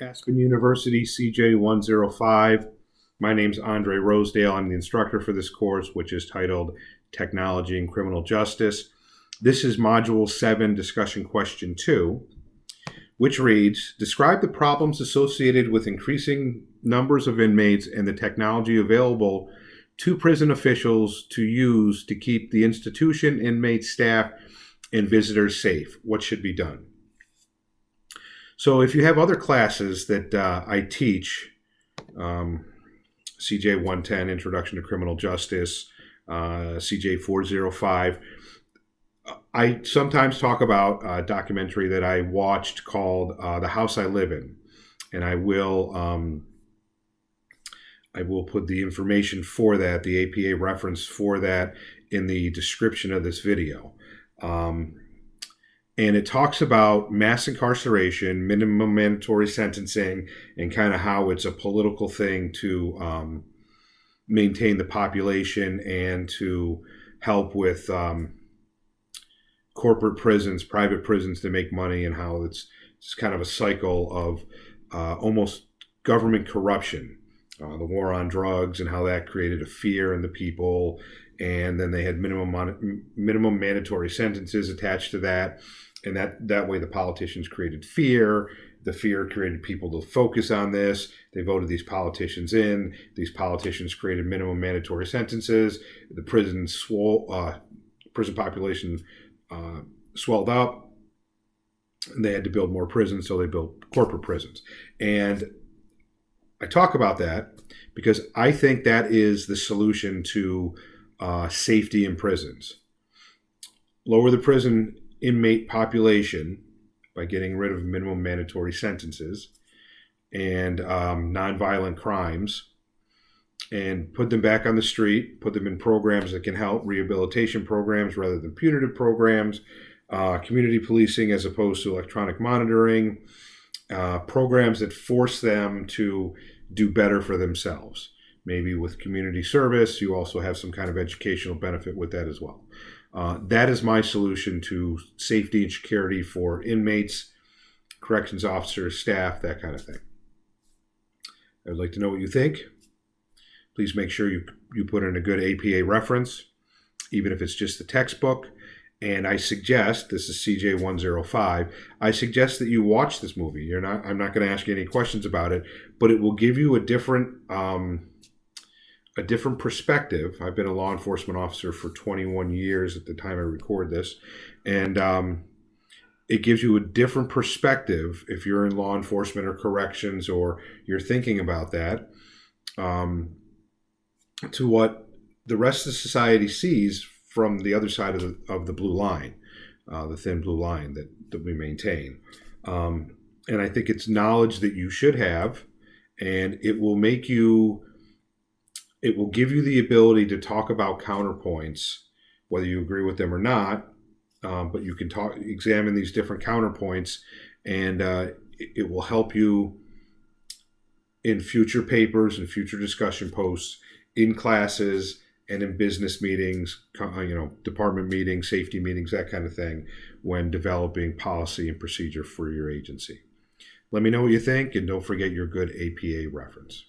Aspen University, CJ105. My name's Andre Rosedale. I'm the instructor for this course, which is titled Technology and Criminal Justice. This is Module 7, Discussion Question 2, which reads, describe the problems associated with increasing numbers of inmates and the technology available to prison officials to use to keep the institution, inmates, staff, and visitors safe. What should be done? So if you have other classes that I teach, CJ110, Introduction to Criminal Justice, CJ405, I sometimes talk about a documentary that I watched called The House I Live In. And I will put the information for that, the APA reference for that, in the description of this video. And it talks about mass incarceration, minimum mandatory sentencing, and kind of how it's a political thing to maintain the population and to help with corporate prisons, private prisons to make money, and how it's kind of a cycle of almost government corruption. The war on drugs and how that created a fear in the people. And then they had minimum mandatory sentences attached to that. And that way the politicians created fear. The fear created people to focus on this. They voted these politicians in. These politicians created minimum mandatory sentences. The prison population swelled up. And they had to build more prisons, so they built corporate prisons. And I talk about that because I think that is the solution to safety in prisons. Lower the prison inmate population by getting rid of minimum mandatory sentences and nonviolent crimes, and put them back on the street, put them in programs that can help, rehabilitation programs rather than punitive programs, community policing as opposed to electronic monitoring, programs that force them to do better for themselves. Maybe with community service, you also have some kind of educational benefit with that as well. That is my solution to safety and security for inmates, corrections officers, staff, that kind of thing. I would like to know what you think. Please make sure you put in a good APA reference, even if it's just the textbook. And I suggest, this is CJ105, I suggest that you watch this movie. I'm not going to ask you any questions about it, but it will give you a different perspective. I've been a law enforcement officer for 21 years at the time I record this. And it gives you a different perspective if you're in law enforcement or corrections or you're thinking about that, to what the rest of society sees from the other side of the blue line, the thin blue line that we maintain. And I think it's knowledge that you should have, and it will give you the ability to talk about counterpoints, whether you agree with them or not, but you can examine these different counterpoints, and it will help you in future papers and future discussion posts, in classes, and in business meetings, department meetings, safety meetings, that kind of thing, when developing policy and procedure for your agency. Let me know what you think, and don't forget your good APA reference.